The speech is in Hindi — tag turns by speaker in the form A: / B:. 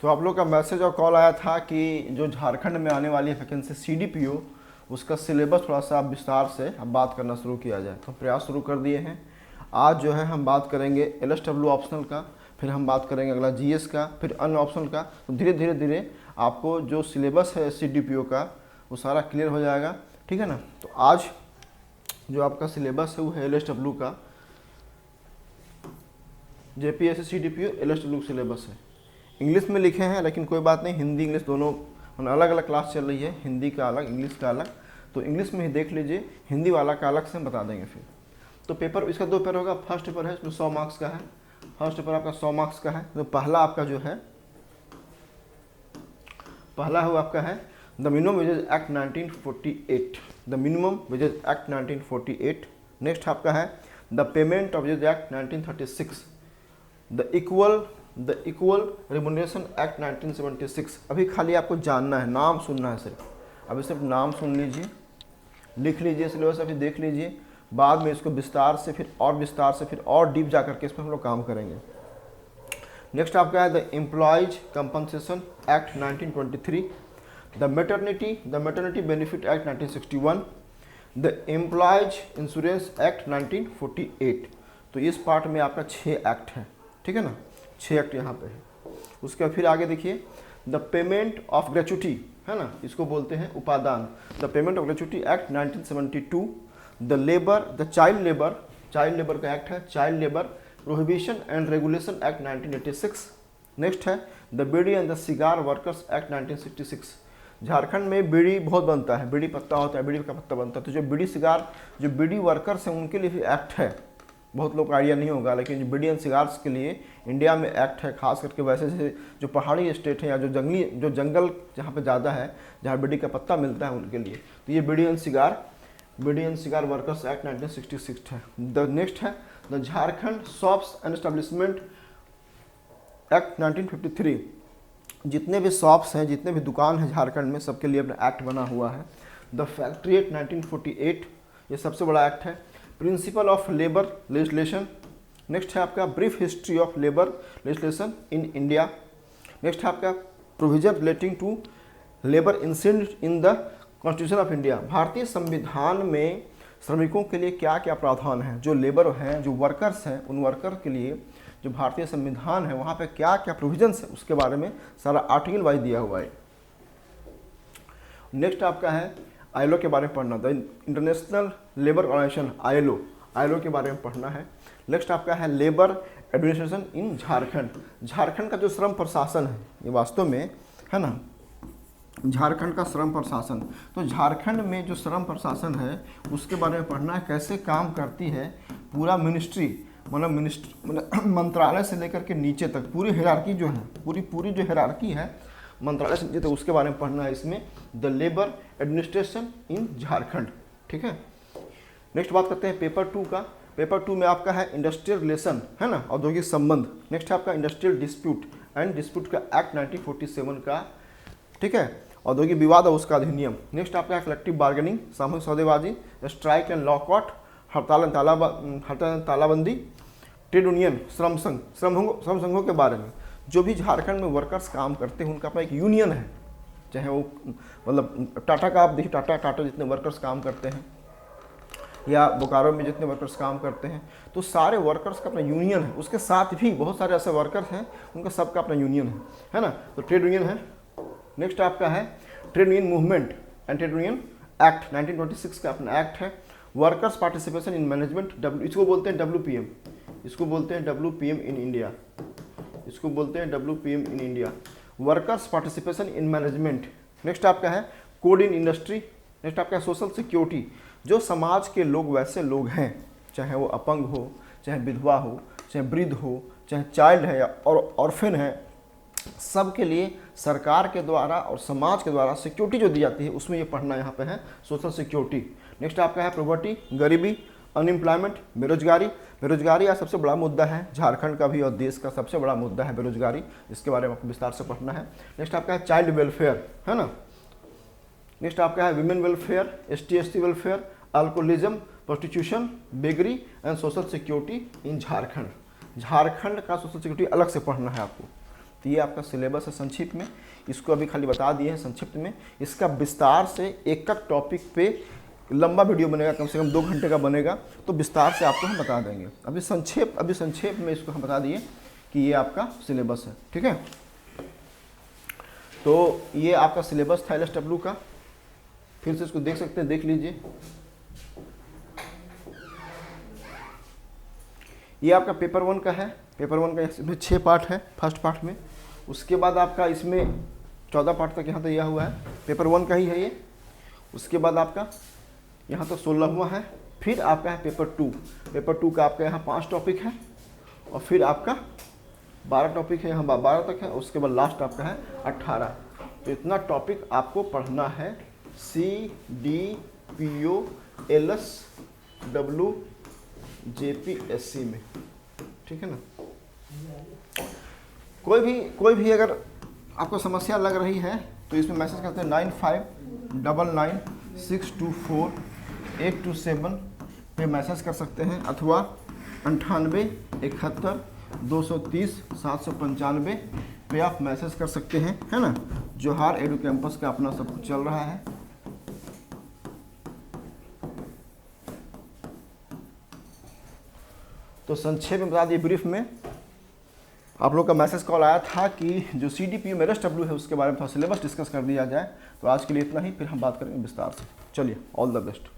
A: तो आप लोग का मैसेज और कॉल आया था कि जो झारखंड में आने वाली है वैकेंसी CDPO, उसका सिलेबस थोड़ा सा विस्तार से अब बात करना शुरू किया जाए, तो प्रयास शुरू कर दिए हैं। आज जो है हम बात करेंगे LSW ऑप्शनल का, फिर हम बात करेंगे अगला GS का, फिर अन्य ऑप्शनल का। तो धीरे धीरे धीरे आपको जो सिलेबस है CDPO का वो सारा क्लियर हो जाएगा, ठीक है ना। तो आज जो आपका सिलेबस है वो है LSW का, JPSC CDPO LSW सिलेबस है। इंग्लिश में लिखे हैं लेकिन कोई बात नहीं, हिंदी इंग्लिश दोनों अलग अलग क्लास चल रही है, हिंदी का अलग इंग्लिश का अलग, तो इंग्लिश में ही देख लीजिए, हिंदी वाला का अलग से हम बता देंगे फिर। तो पेपर इसका 2 पेपर होगा। फर्स्ट पेपर है इसमें 100 मार्क्स का है, फर्स्ट पेपर आपका 100 मार्क्स का है। तो पहला आपका जो है, पहला है वो आपका है the minimum wages act 1948, the minimum wages act 1948। Next आपका है the payment of wages act 1936, the equal remuneration act 1976। अभी खाली आपको जानना है, नाम सुनना है सिर्फ, अभी सिर्फ नाम सुन लीजिए, लिख लीजिए सिलेबस, अभी देख लीजिए, बाद में इसको विस्तार से फिर और डीप जा करके इस पर हम लोग काम करेंगे। नेक्स्ट आपका है the employees compensation act 1923, the maternity benefit act 1961, the employees insurance act 1948। तो इस पार्ट में आपका 6 एक्ट है, ठीक है ना, 6 एक्ट यहाँ पे है। उसके फिर आगे देखिए द पेमेंट ऑफ ग्रेचुटी, है ना, इसको बोलते हैं उपादान, the payment of gratuity act 1972, the child labour का एक्ट है, child labour prohibition and regulation act 1986। Next है the beedi and the cigar workers act 1966। Jharkhand में बीड़ी बहुत बनता है, बीड़ी पत्ता होता है, बीड़ी का पत्ता बनता है, तो जो बीड़ी सिगार, जो बीड़ी वर्कर्स हैं उनके लिए भी एक्ट है। बहुत लोग को आइडिया नहीं होगा, लेकिन जो बीड़ी एंड सिगार्स के लिए इंडिया में एक्ट है, खास करके वैसे जो पहाड़ी स्टेट है या जो जंगल जहाँ पे ज़्यादा है, जहाँ बीड़ी का पत्ता मिलता है उनके लिए। तो ये बीड़ी एंड सिगार वर्कर्स एक्ट 1966 है। द नेक्स्ट है the Jharkhand shops and establishment act 1953। जितने भी शॉप्स हैं, जितने भी दुकान हैं झारखंड में, सबके लिए अपना एक्ट बना हुआ है। द फैक्ट्री एक्ट 1948, ये सबसे बड़ा एक्ट है। Principle of labour legislation. Next है आपका brief history of labour legislation in India. Next है आपका provision relating to labour incident in the constitution of India. भारतीय संविधान में श्रमिकों के लिए क्या क्या प्रावधान है, जो लेबर हैं, जो वर्कर्स हैं, उन वर्कर के लिए जो भारतीय संविधान है वहाँ पे क्या क्या प्रोविजंस है, उसके बारे में सारा आर्टिकल वाइज दिया हुआ है। नेक्स्ट आपका है ILO के बारे में पढ़ना, the international labour organisation ILO के बारे में पढ़ना है। नेक्स्ट आपका है लेबर एडमिनिस्ट्रेशन इन झारखंड का जो श्रम प्रशासन है, ये वास्तव में है ना झारखंड का श्रम प्रशासन। तो झारखंड में जो श्रम प्रशासन है उसके बारे में पढ़ना है, कैसे काम करती है पूरा मिनिस्ट्री, मतलब मंत्रालय से लेकर के नीचे तक पूरी हायरार्की जो है, पूरी जो हायरार्की है मंत्रालय से नीचे तक, उसके बारे में पढ़ना है इसमें, the labour administration in Jharkhand, ठीक है। नेक्स्ट बात करते हैं पेपर 2 का। पेपर 2 में आपका है इंडस्ट्रियल रिलेशन, है ना, औद्योगिक संबंध। नेक्स्ट है आपका इंडस्ट्रियल डिस्प्यूट का एक्ट 1947 का, ठीक है, औद्योगिक विवाद और उसका अधिनियम। नेक्स्ट आपका है कलेक्टिव बार्गेनिंग, सामूहिक सौदेबाजी, स्ट्राइक एंड लॉकआउट, हड़ताल तालाबंदी, ट्रेड यूनियन, श्रम संघों के बारे में। जो भी झारखंड में वर्कर्स काम करते हैं उनका अपना एक यूनियन है, चाहे वो मतलब टाटा का आप देखिए, टाटा जितने वर्कर्स काम करते हैं, या बोकारो में जितने वर्कर्स काम करते हैं, तो सारे वर्कर्स का अपना यूनियन है। उसके साथ भी बहुत सारे ऐसे वर्कर्स हैं उनका सबका अपना यूनियन है ना, तो ट्रेड यूनियन है। नेक्स्ट आपका है trade union movement and trade union act 1926 का अपना एक्ट है। वर्कर्स पार्टिसिपेशन इन मैनेजमेंट, इसको बोलते हैं WPM, इसको बोलते हैं WPM इन इंडिया, इसको बोलते हैं WPM in India, workers participation in management. Next आपका है कोड इन इंडस्ट्री। नेक्स्ट आपका है सोशल सिक्योरिटी, जो समाज के लोग वैसे लोग हैं, चाहे वो अपंग हो, चाहे विधवा हो, चाहे वृद्ध हो, चाहे चाइल्ड है या ऑर्फन है, सबके लिए सरकार के द्वारा और समाज के द्वारा सिक्योरिटी जो दी जाती है, उसमें ये पढ़ना यहाँ पे है सोशल सिक्योरिटी। नेक्स्ट आपका है प्रॉपर्टी, गरीबी, अनएम्प्लॉयमेंट, बेरोजगारी आज सबसे बड़ा मुद्दा है झारखंड का भी और देश का सबसे बड़ा मुद्दा है बेरोजगारी, इसके बारे में आपको विस्तार से पढ़ना है। नेक्स्ट आपका है चाइल्ड वेलफेयर, है ना। नेक्स्ट आपका है women welfare, ST welfare, alcoholism, prostitution, beggary and social security in Jharkhand. Jharkhand का सोशल सिक्योरिटी अलग से पढ़ना है आपको, तो ये आपका सिलेबस है संक्षिप्त में, इसको अभी खाली बता दिए हैं संक्षिप्त में। इसका विस्तार से एक एक टॉपिक पे लंबा वीडियो बनेगा, कम से कम 2 घंटे का बनेगा, तो विस्तार से आपको हम बता देंगे। अभी संक्षेप में इसको हम बता दिए कि ये आपका सिलेबस है, ठीक है। तो ये आपका सिलेबस था LSW का, फिर से इसको देख सकते हैं, देख लीजिए। ये आपका पेपर 1 का है, पेपर 1 का इसमें 6 पार्ट है फर्स्ट पार्ट में। उसके बाद आपका इसमें 14 पार्ट तक यहाँ तक दिया हुआ है, पेपर 1 का ही है ये। उसके बाद आपका यहाँ तक 16वां है। फिर आपका है पेपर 2, पेपर 2 का आपका यहाँ 5 टॉपिक है, और फिर आपका 12 टॉपिक है, यहाँ 12 तक है। उसके बाद लास्ट आपका है 18। तो इतना टॉपिक आपको पढ़ना है CDPO LSW JPSC में, ठीक है ना। कोई भी अगर आपको समस्या लग रही है तो इसमें मैसेज करते हैं 9599624827 पे मैसेज कर सकते हैं, अथवा 9871 230 795 पे आप मैसेज कर सकते हैं, है ना। जोहार एडू कैंपस का अपना सब कुछ चल रहा है। तो संक्षेप में बता दिए, ब्रीफ में आप लोग का मैसेज कॉल आया था कि जो CDPO में LSW है उसके बारे में थोड़ा सिलेबस डिस्कस कर दिया जाए। तो आज के लिए इतना ही, फिर हम बात करेंगे विस्तार से। चलिए, ऑल द बेस्ट।